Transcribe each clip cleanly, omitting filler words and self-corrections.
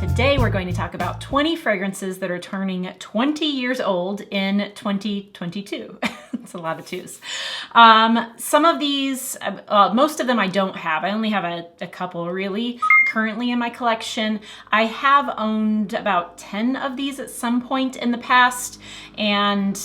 Today we're going to talk about 20 fragrances that are turning 20 years old in 2022. It's a lot of twos. Some of these, most of them I don't have. I only have a couple really currently in my collection. I have owned about 10 of these at some point in the past, and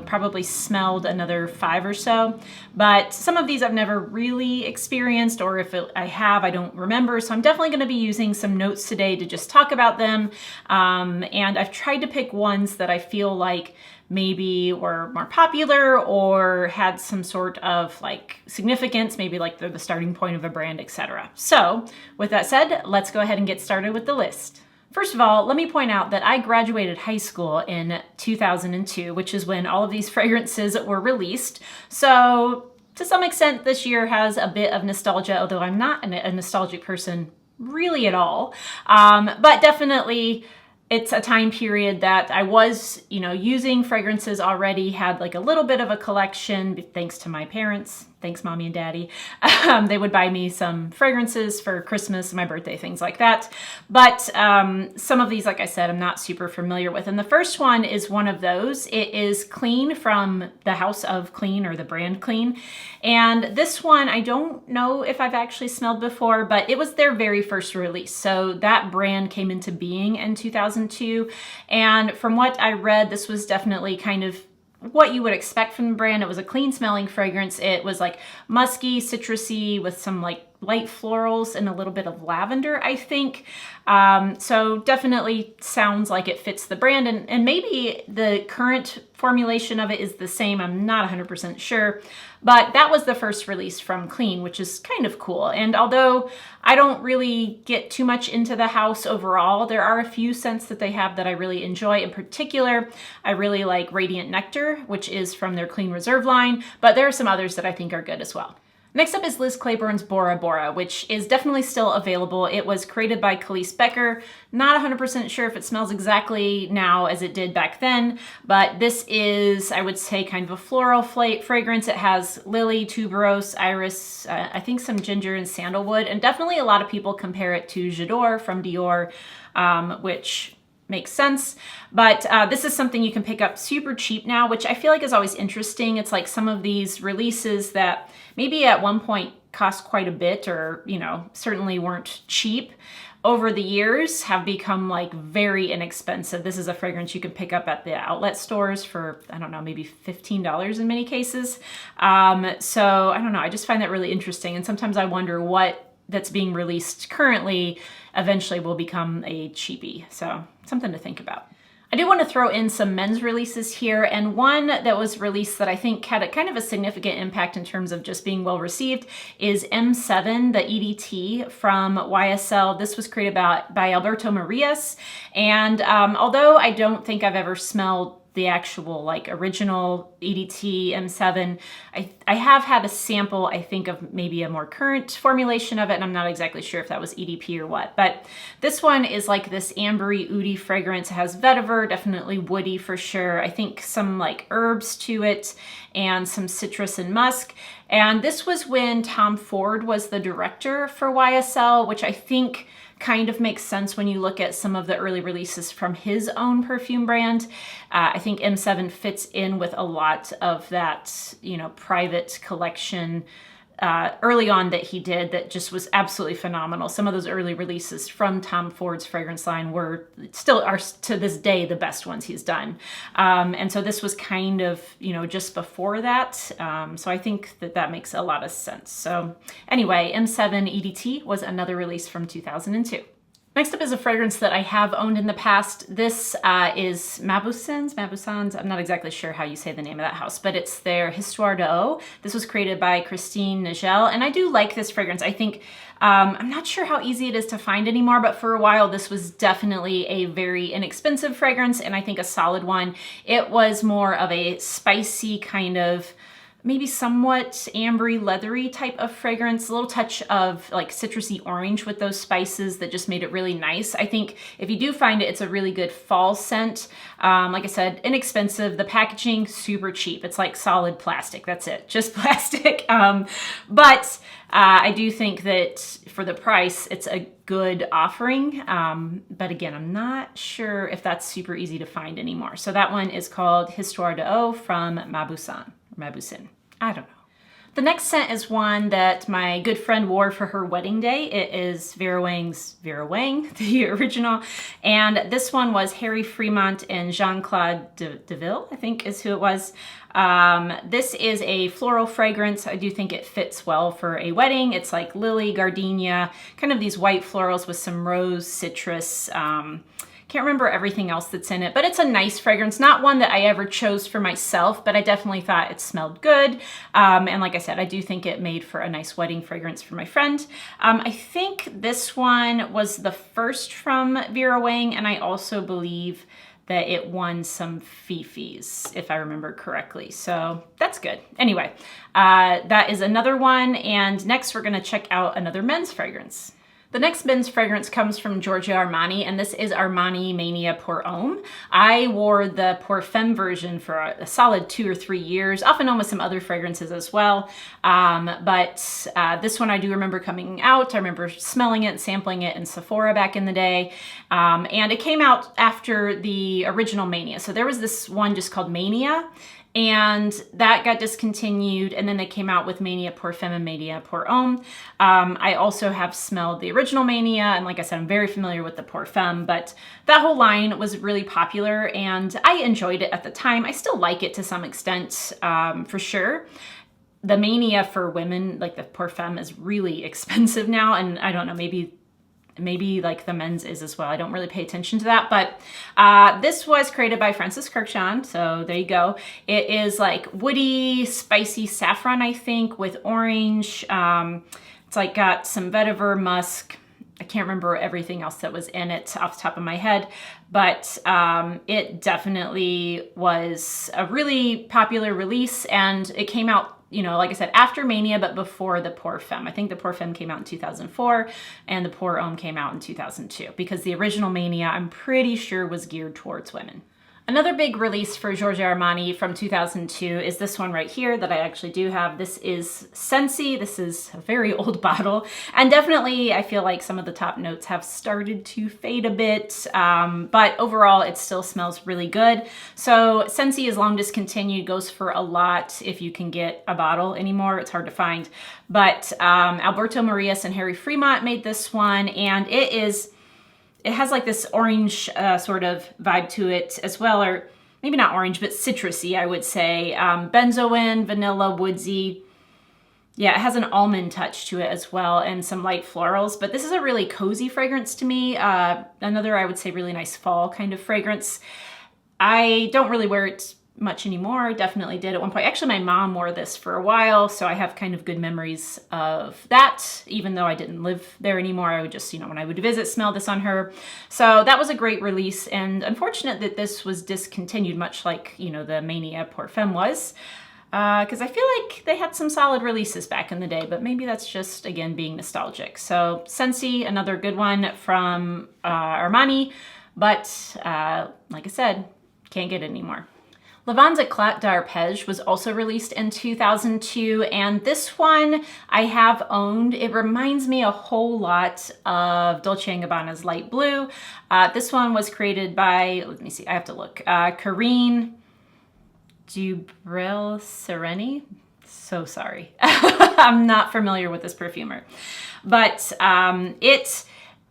probably smelled another 5 or so. But some of these I've never really experienced, or if I have, I don't remember. So I'm definitely going to be using some notes today to just talk about them. And I've tried to pick ones that I feel like maybe were more popular or had some sort of like significance, maybe like they're the starting point of a brand, etc. So with that said, let's go ahead and get started with the list. First of all, let me point out that I graduated high school in 2002, which is when all of these fragrances were released. So to some extent, this year has a bit of nostalgia, although I'm not a nostalgic person really at all. But definitely it's a time period that I was, using fragrances already, had like a little bit of a collection thanks to my parents. Thanks, Mommy and Daddy. They would buy me some fragrances for Christmas, my birthday, things like that. But some of these, like I said, I'm not super familiar with. And the first one is one of those. It is Clean from the House of Clean, or the brand Clean. And this one, I don't know if I've actually smelled before, but it was their very first release. So that brand came into being in 2002. And from what I read, this was definitely kind of what you would expect from the brand. It was a clean smelling fragrance. It was like musky, citrusy with some like light florals and a little bit of lavender, I think. So definitely sounds like it fits the brand, and maybe the current formulation of it is the same. I'm not 100% sure, but that was the first release from Clean, which is kind of cool. And although I don't really get too much into the house overall, there are a few scents that they have that I really enjoy. In particular, I really like Radiant Nectar, which is from their Clean Reserve line, but there are some others that I think are good as well. Next up is Liz Claiborne's Bora Bora, which is definitely still available. It was created by Khalees Becker. Not 100% sure if it smells exactly now as it did back then, but this is, I would say, kind of a floral fragrance. It has lily, tuberose, iris, I think some ginger and sandalwood, and definitely a lot of people compare it to J'adore from Dior, which makes sense. But this is something you can pick up super cheap now, which I feel like is always interesting. It's like some of these releases that maybe at one point cost quite a bit, or, certainly weren't cheap, over the years have become like very inexpensive. This is a fragrance you can pick up at the outlet stores for, I don't know, maybe $15 in many cases. So I don't know, I just find that really interesting. And sometimes I wonder what that's being released currently eventually will become a cheapie. So something to think about. I do want to throw in some men's releases here, and one that was released that I think had a kind of a significant impact in terms of just being well received is M7, the EDT from YSL. This was created by Alberto Marias, and although I don't think I've ever smelled the actual like original EDT M7, I have had a sample, I think, of maybe a more current formulation of it, and I'm not exactly sure if that was EDP or what. But this one is like this ambery, oudy fragrance. It has vetiver, definitely woody for sure. I think some like herbs to it and some citrus and musk. And this was when Tom Ford was the director for YSL, which I think kind of makes sense when you look at some of the early releases from his own perfume brand. I think M7 fits in with a lot of that, private collection early on that he did that just was absolutely phenomenal. Some of those early releases from Tom Ford's fragrance line are to this day the best ones he's done. And so this was kind of, just before that. So I think that makes a lot of sense. So anyway, M7 EDT was another release from 2002. Next up is a fragrance that I have owned in the past. This is Mabussan's. I'm not exactly sure how you say the name of that house, but it's their Historia O. This was created by Christine Nagel, and I do like this fragrance. I think, I'm not sure how easy it is to find anymore, but for a while this was definitely a very inexpensive fragrance, and I think a solid one. It was more of a spicy kind of, maybe somewhat ambery, leathery type of fragrance, a little touch of like citrusy orange with those spices that just made it really nice. I think if you do find it, it's a really good fall scent. Like I said, inexpensive. The packaging, super cheap. It's like solid plastic. That's it, just plastic. But I do think that for the price, it's a good offering. But again, I'm not sure if that's super easy to find anymore. So that one is called Historia O from Mabusin. I don't know. The next scent is one that my good friend wore for her wedding day. It is Vera Wang's Vera Wang, the original. And this one was Harry Fremont and Jean-Claude Deville, I think is who it was. This is a floral fragrance. I do think it fits well for a wedding. It's like lily, gardenia, kind of these white florals with some rose, citrus, can't remember everything else that's in it, but it's a nice fragrance. Not one that I ever chose for myself, but I definitely thought it smelled good. And like I said, I do think it made for a nice wedding fragrance for my friend. I think this one was the first from Vera Wang, and I also believe that it won some Fifis, if I remember correctly. So that's good. Anyway, that is another one. And next we're gonna check out another men's fragrance. The next men's fragrance comes from Giorgio Armani, and this is Armani Mania Pour Homme. I wore the Pour Femme version for a solid 2 or 3 years, off and on with some other fragrances as well. But this one I do remember coming out. I remember smelling it, sampling it in Sephora back in the day. And it came out after the original Mania. So there was this one just called Mania, and that got discontinued, and then they came out with Mania Pour Femme and Mania Pour Homme. I also have smelled the original Mania, and like I said, I'm very familiar with the Pour Femme, but that whole line was really popular, and I enjoyed it at the time. I still like it to some extent, for sure. The Mania for women, like the Pour Femme, is really expensive now, and I don't know, maybe like the men's is as well. I don't really pay attention to that, but this was created by Francis Kurkdjian, so there you go. It is like woody, spicy saffron, I think, with orange. It's like got some vetiver, musk. I can't remember everything else that was in it off the top of my head, but it definitely was a really popular release, and it came out, you know, like I said, after Mania, but before the Pour Femme. I think the Pour Femme came out in 2004 and the Pour Homme came out in 2002, because the original Mania, I'm pretty sure, was geared towards women. Another big release for Giorgio Armani from 2002 is this one right here that I actually do have. This is Scentsy. This is a very old bottle, and definitely I feel like some of the top notes have started to fade a bit, but overall it still smells really good. So Scentsy is long discontinued, goes for a lot if you can get a bottle anymore. It's hard to find, but Alberto Marias and Harry Fremont made this one, and it has like this orange sort of vibe to it as well, or maybe not orange, but citrusy, I would say. Benzoin, vanilla, woodsy. Yeah, it has an almond touch to it as well, and some light florals, but this is a really cozy fragrance to me. Another, I would say, really nice fall kind of fragrance. I don't really wear it much anymore. I definitely did at one point. Actually, my mom wore this for a while, so I have kind of good memories of that. Even though I didn't live there anymore, I would just, you know, when I would visit, smell this on her. So that was a great release, and unfortunate that this was discontinued, much like, you know, the Mania Pour Femme was, because I feel like they had some solid releases back in the day, but maybe that's just, again, being nostalgic. So Scentsy, another good one from Armani, but like I said, can't get it anymore. Lavand's Eclat d'Arpège was also released in 2002, and this one I have owned. It reminds me a whole lot of Dolce & Gabbana's Light Blue. This one was created by, let me see, I have to look, Karine Dubreuil-Sereni. So sorry. I'm not familiar with this perfumer. But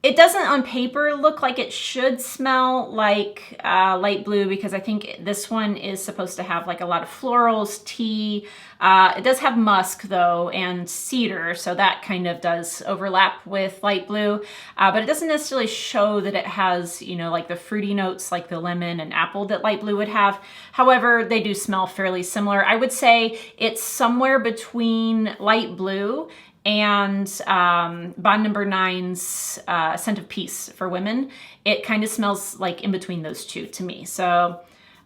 it doesn't on paper look like it should smell like Light Blue, because I think this one is supposed to have like a lot of florals, tea. It does have musk though, and cedar, so that kind of does overlap with Light Blue. But it doesn't necessarily show that it has, you know, like the fruity notes like the lemon and apple that Light Blue would have. However, they do smell fairly similar. I would say it's somewhere between Light Blue and Bond Number 9's Scent of Peace for women. It kind of smells like in between those two to me. So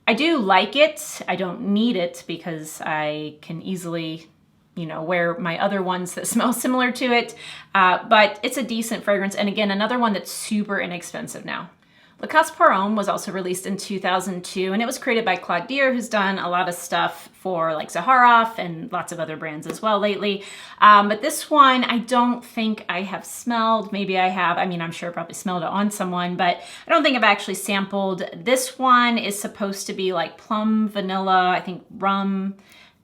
I do like it. I don't need it because I can easily, you know, wear my other ones that smell similar to it. But it's a decent fragrance. And again, another one that's super inexpensive now. Lacasse Parfum was also released in 2002, and it was created by Claude, who's done a lot of stuff for like Zaharoff and lots of other brands as well lately. But this one, I don't think I have smelled. Maybe I have. I mean, I'm sure I probably smelled it on someone, but I don't think I've actually sampled. This one is supposed to be like plum, vanilla, I think rum,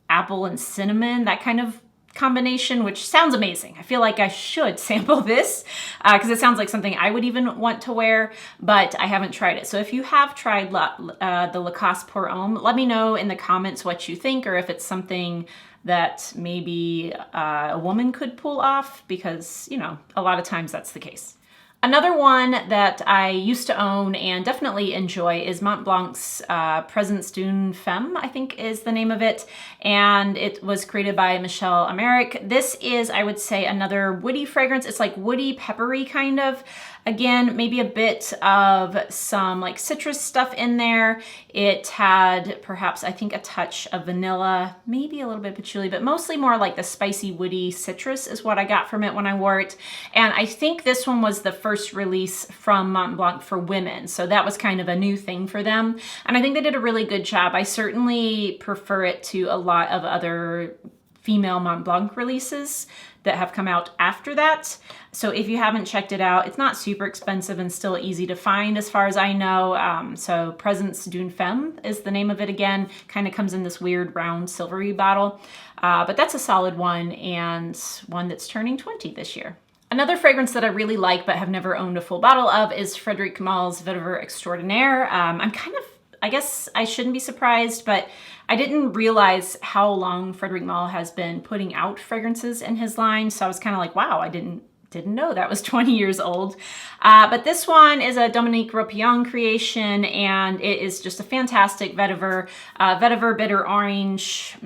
apple, and cinnamon, that kind of combination, which sounds amazing. I feel like I should sample this because it sounds like something I would even want to wear, but I haven't tried it. So if you have tried the Lacasse Parfum, let me know in the comments what you think, or if it's something that maybe a woman could pull off, because, you know, a lot of times that's the case. Another one that I used to own and definitely enjoy is Montblanc's Presence d'une Femme, I think is the name of it. And it was created by Michelle Améric. This is, I would say, another woody fragrance. It's like woody, peppery kind of. Again, maybe a bit of some like citrus stuff in there. It had perhaps, I think, a touch of vanilla, maybe a little bit of patchouli, but mostly more like the spicy, woody citrus is what I got from it when I wore it. And I think this one was the first release from Montblanc for women. So that was kind of a new thing for them. And I think they did a really good job. I certainly prefer it to a lot of other female Montblanc releases that have come out after that. So if you haven't checked it out, it's not super expensive and still easy to find as far as I know. So Presence d'une Femme is the name of it again. Kind of comes in this weird round silvery bottle. But that's a solid one, and one that's turning 20 this year. Another fragrance that I really like but have never owned a full bottle of is Frédéric Malle's Vetiver Extraordinaire. I'm kind of, I guess I shouldn't be surprised, but I didn't realize how long Frédéric Malle has been putting out fragrances in his line. So I was kind of like, wow, I didn't know that was 20 years old. But this one is a Dominique Ropillon creation, and it is just a fantastic vetiver. Vetiver, bitter orange,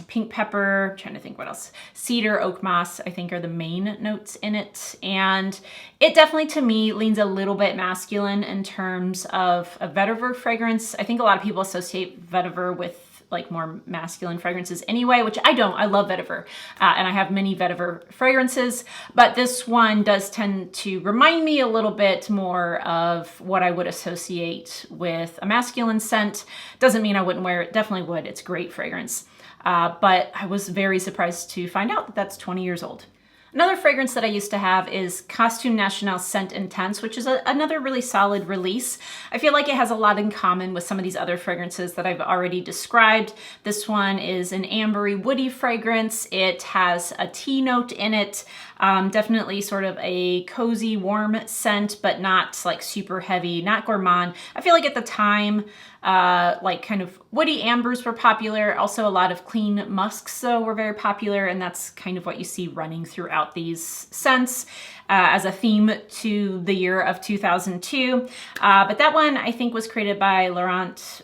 pink pepper, I'm trying to think what else. Cedar, oak moss, I think are the main notes in it. And it definitely, to me, leans a little bit masculine in terms of a vetiver fragrance. I think a lot of people associate vetiver with like more masculine fragrances anyway, which I don't. I love vetiver, and I have many vetiver fragrances, but this one does tend to remind me a little bit more of what I would associate with a masculine scent. Doesn't mean I wouldn't wear it, definitely would. It's a great fragrance, but I was very surprised to find out that that's 20 years old. Another fragrance that I used to have is Costume National Scent Intense, which is another really solid release. I feel like it has a lot in common with some of these other fragrances that I've already described. This one is an ambery woody fragrance. It has a tea note in it. Definitely sort of a cozy, warm scent, but not like super heavy, not gourmand. I feel like at the time, like kind of woody ambers were popular. Also a lot of clean musks though were very popular, and that's kind of what you see running throughout these scents as a theme to the year of 2002. But that one I think was created by Laurent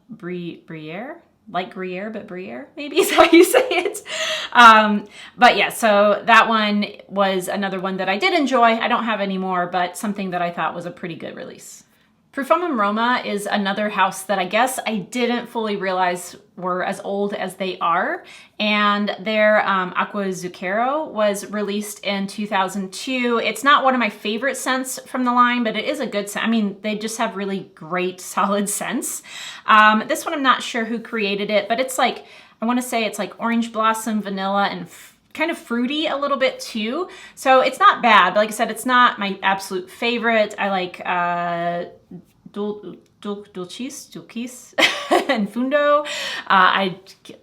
Briere. Like Gruyere, but Briere, maybe is how you say it. But yeah, so that one was another one that I did enjoy. I don't have any more, but something that I thought was a pretty good release. Parfum Roma is another house that I guess I didn't fully realize were as old as they are. And their Aqua Zuccaro was released in 2002. It's not one of my favorite scents from the line, but it is a good scent. I mean, they just have really great, solid scents. This one, I'm not sure who created it, but it's like, I want to say it's like orange blossom, vanilla, and kind of fruity a little bit too. So it's not bad, but like I said, it's not my absolute favorite. I like Dulcis, and Fundo. I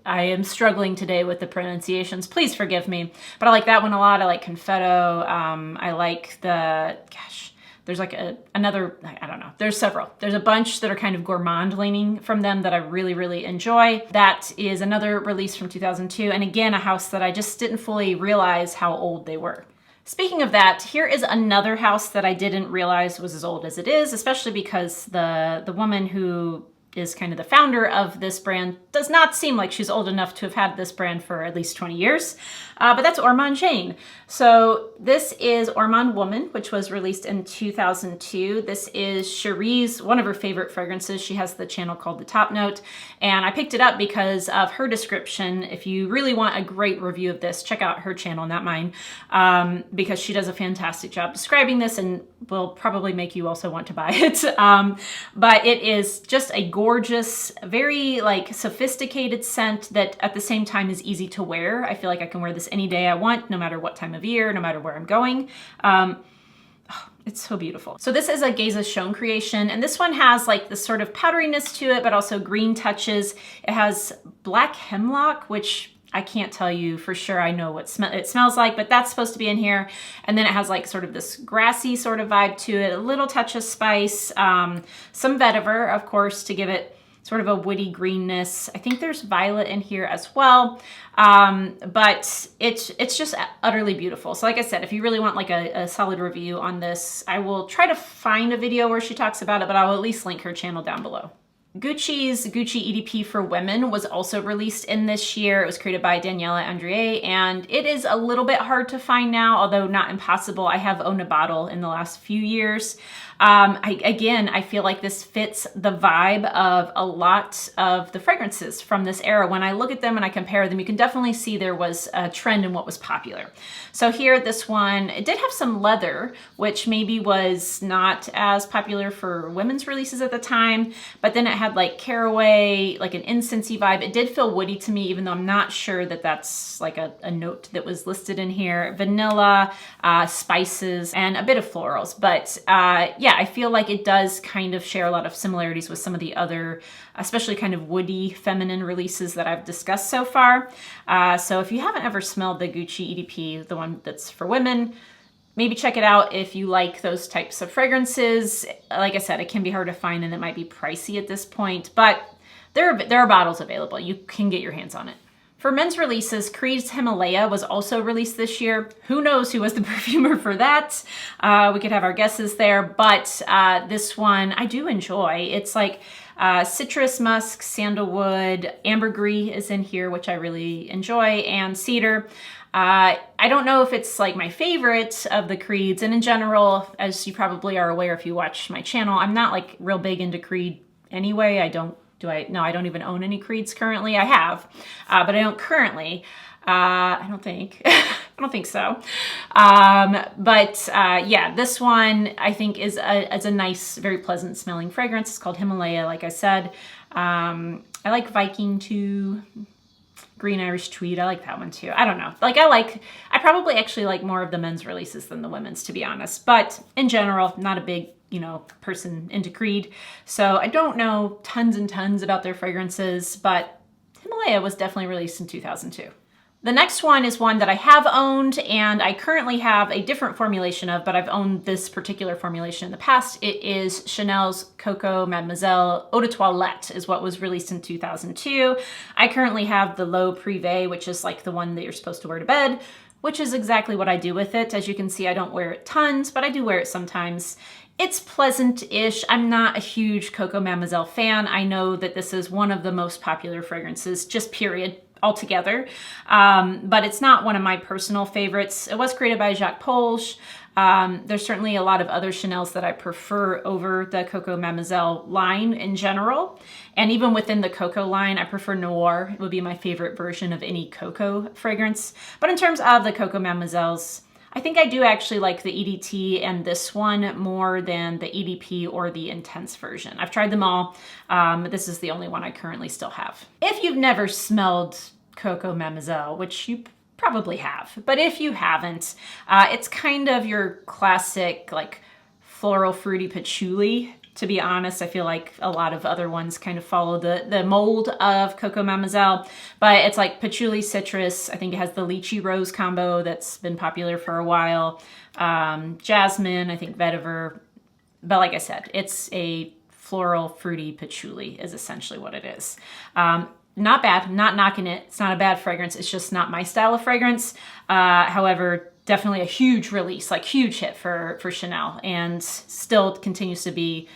am struggling today with the pronunciations. Please forgive me. But I like that one a lot. I like Confetto. I like the, gosh, there's like another, I don't know. There's several. There's a bunch that are kind of gourmand leaning from them that I really, really enjoy. That is another release from 2002. And again, a house that I just didn't fully realize how old they were. Speaking of that, here is another house that I didn't realize was as old as it is, especially because the woman who is kind of the founder of this brand. Does not seem like she's old enough to have had this brand for at least 20 years, but that's Ormonde. So this is Ormonde Woman, which was released in 2002. This is Cherie's, one of her favorite fragrances. She has the channel called The Top Note, and I picked it up because of her description. If you really want a great review of this, check out her channel, not mine, because she does a fantastic job describing this and will probably make you also want to buy it. But it is just a gorgeous, very like sophisticated scent that at the same time is easy to wear. I feel like I can wear this any day I want, no matter what time of year, no matter where I'm going. It's so beautiful. So this is a Geza Schoen creation, and this one has like this sort of powderiness to it, but also green touches. It has black hemlock, which I can't tell you for sure. I know what it smells like, but that's supposed to be in here. And then it has like sort of this grassy sort of vibe to it, a little touch of spice, some vetiver, of course, to give it sort of a woody greenness. I think there's violet in here as well. But it's just utterly beautiful. So like I said, if you really want like a solid review on this, I will try to find a video where she talks about it, but I will at least link her channel down below. Gucci's Gucci EDP for Women was also released in this year. It was created by Daniela Andrier, and it is a little bit hard to find now, although not impossible. I have owned a bottle in the last few years. I feel like this fits the vibe of a lot of the fragrances from this era. When I look at them and I compare them, you can definitely see there was a trend in what was popular. So here, this one, it did have some leather, which maybe was not as popular for women's releases at the time, but then it had like caraway, like an incensey vibe. It did feel woody to me, even though I'm not sure that that's like a note that was listed in here. Vanilla, spices, and a bit of florals. But yeah, I feel like it does kind of share a lot of similarities with some of the other, especially kind of woody feminine releases that I've discussed so far. So if you haven't ever smelled the Gucci EDP, the one that's for women, maybe check it out if you like those types of fragrances. Like I said, it can be hard to find and it might be pricey at this point, but there are bottles available. You can get your hands on it. For men's releases, Creed's Himalaya was also released this year. Who knows who was the perfumer for that? We could have our guesses there, but this one I do enjoy. It's like citrus, musk, sandalwood, ambergris is in here, which I really enjoy, and cedar. I don't know if it's like my favorite of the Creeds, and in general, as you probably are aware if you watch my channel, I'm not like real big into Creed anyway. No, I don't even own any Creeds currently. I have, but I don't currently. I don't think. I don't think so. Yeah, this one I think is a nice, very pleasant smelling fragrance. It's called Himalaya, like I said. I like Viking too. Green Irish Tweed, I like that one too. I don't know. I probably actually like more of the men's releases than the women's, to be honest. But in general, not a big, person into Creed. So I don't know tons and tons about their fragrances, but Himalaya was definitely released in 2002. The next one is one that I have owned and I currently have a different formulation of, but I've owned this particular formulation in the past. It is Chanel's Coco Mademoiselle Eau de Toilette is what was released in 2002. I currently have the L'Eau Privée, which is like the one that you're supposed to wear to bed, which is exactly what I do with it. As you can see, I don't wear it tons, but I do wear it sometimes. It's pleasant-ish. I'm not a huge Coco Mademoiselle fan. I know that this is one of the most popular fragrances, just period, altogether. But it's not one of my personal favorites. It was created by Jacques Polge. There's certainly a lot of other Chanels that I prefer over the Coco Mademoiselle line in general. And even within the Coco line, I prefer Noir. It would be my favorite version of any Coco fragrance. But in terms of the Coco Mademoiselles, I think I do actually like the EDT and this one more than the EDP or the Intense version. I've tried them all, but this is the only one I currently still have. If you've never smelled Coco Mademoiselle, which you probably have, but if you haven't, it's kind of your classic like floral fruity patchouli. To be honest, I feel like a lot of other ones kind of follow the mold of Coco Mademoiselle, but it's like patchouli citrus. I think it has the lychee rose combo that's been popular for a while. Jasmine, I think vetiver. But like I said, it's a floral fruity patchouli is essentially what it is. Not bad, not knocking it. It's not a bad fragrance. It's just not my style of fragrance. However, definitely a huge release, like huge hit for Chanel, and still continues to be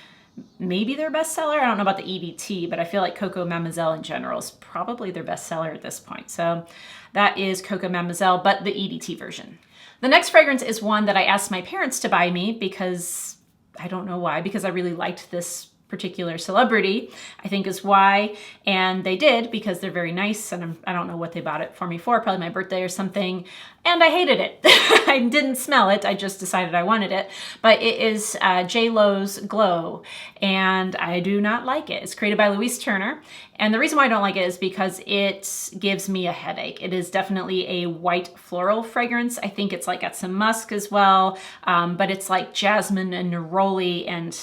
maybe their bestseller. I don't know about the EDT, but I feel like Coco Mademoiselle in general is probably their bestseller at this point. So that is Coco Mademoiselle, but the EDT version. The next fragrance is one that I asked my parents to buy me because I don't know why, because I really liked this particular celebrity, I think is why. And they did, because they're very nice, and I don't know what they bought it for me for, probably my birthday or something. And I hated it. I didn't smell it. I just decided I wanted it. But it is JLos Glow, and I do not like it. It's created by Louise Turner. And the reason why I don't like it is because it gives me a headache. It is definitely a white floral fragrance. I think it's like got some musk as well, but it's like jasmine and neroli, and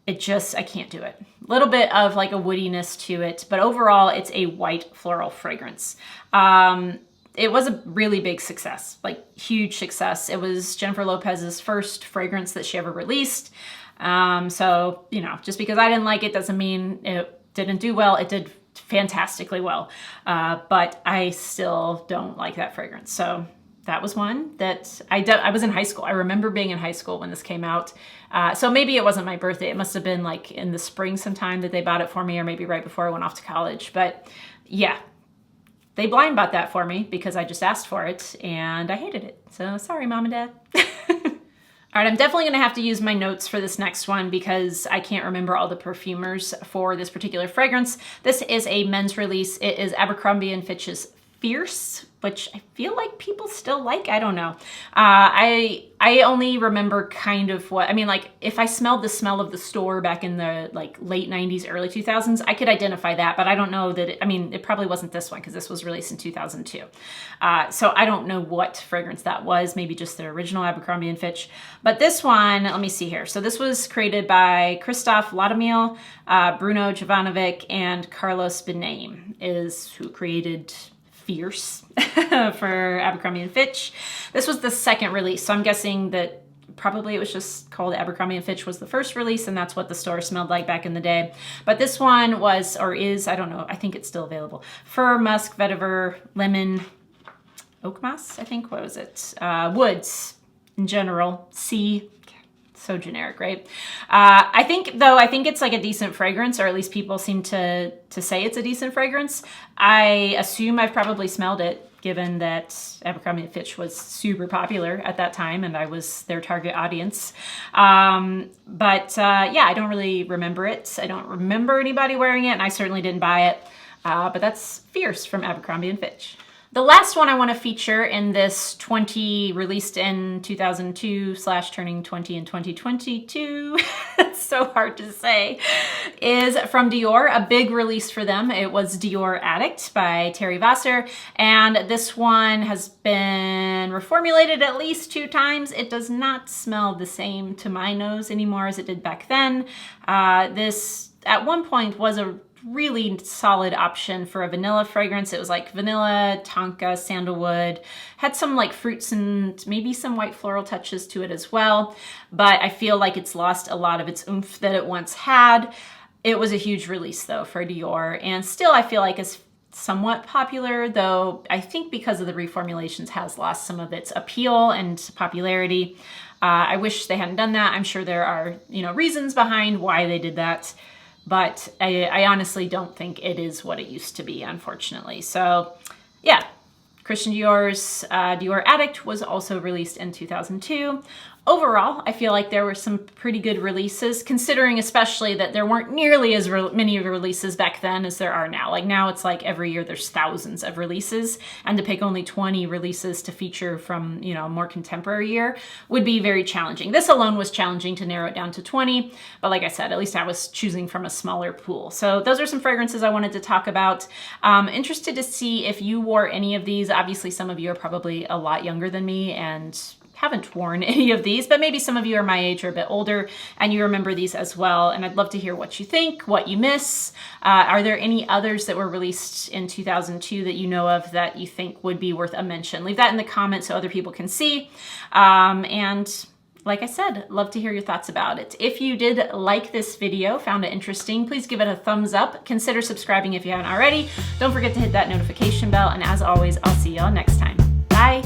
it just, I can't do it. A little bit of like a woodiness to it, but overall it's a white floral fragrance. It was a really big success, like huge success. It was Jennifer Lopez's first fragrance that she ever released. So, you know, just because I didn't like it doesn't mean it didn't do well. It did fantastically well, but I still don't like that fragrance. So that was one that I was in high school. I remember being in high school when this came out. So maybe it wasn't my birthday. It must have been like in the spring sometime that they bought it for me, or maybe right before I went off to college. But yeah, they blind bought that for me because I just asked for it and I hated it. So sorry, Mom and Dad. All right, I'm definitely gonna have to use my notes for this next one because I can't remember all the perfumers for this particular fragrance. This is a men's release. It is Abercrombie & Fitch's Fierce, which I feel like people still like. I don't know. I only remember kind of what, I mean, like if I smelled the smell of the store back in the like late 90s, early 2000s, I could identify that, but I don't know that, it probably wasn't this one because this was released in 2002. So I don't know what fragrance that was, maybe just the original Abercrombie & Fitch. But this one, let me see here. So this was created by Christophe Laudamille, Bruno Jovanovic, and Carlos Benaim is who created Fierce for Abercrombie & Fitch. This was the second release, so I'm guessing that probably it was just called Abercrombie & Fitch was the first release, and that's what the store smelled like back in the day. But this one was, or is, I don't know, I think it's still available. Fir, musk, vetiver, lemon, oak moss, I think, what was it? Woods in general, sea. So generic, right? I think it's like a decent fragrance, or at least people seem to say it's a decent fragrance. I assume I've probably smelled it, given that Abercrombie & Fitch was super popular at that time and I was their target audience. Yeah, I don't really remember it. I don't remember anybody wearing it, and I certainly didn't buy it. But that's Fierce from Abercrombie & Fitch. The last one I want to feature in this 20 released in 2002 / turning 20 in 2022, it's so hard to say, is from Dior, a big release for them. It was Dior Addict by Terry Vassar, and this one has been reformulated at least 2 times. It does not smell the same to my nose anymore as it did back then. This at one point was a really solid option for a vanilla fragrance. It was like vanilla, tonka, sandalwood, had some like fruits and maybe some white floral touches to it as well. But I feel like it's lost a lot of its oomph that it once had. It was a huge release though for Dior, and still I feel like it's somewhat popular, though I think because of the reformulations has lost some of its appeal and popularity. I wish they hadn't done that. I'm sure there are, reasons behind why they did that. But I honestly don't think it is what it used to be, unfortunately. So yeah, Christian Dior's Dior Addict was also released in 2002. Overall, I feel like there were some pretty good releases, considering especially that there weren't nearly as many releases back then as there are now. Like now it's like every year there's thousands of releases, and to pick only 20 releases to feature from, a more contemporary year would be very challenging. This alone was challenging to narrow it down to 20, but like I said, at least I was choosing from a smaller pool. So those are some fragrances I wanted to talk about. Interested to see if you wore any of these. Obviously, some of you are probably a lot younger than me and haven't worn any of these, but maybe some of you are my age or a bit older and you remember these as well. And I'd love to hear what you think, what you miss. Are there any others that were released in 2002 that you know of that you think would be worth a mention? Leave that in the comments so other people can see. And like I said, love to hear your thoughts about it. If you did like this video, found it interesting, please give it a thumbs up. Consider subscribing if you haven't already. Don't forget to hit that notification bell. And as always, I'll see y'all next time. Bye.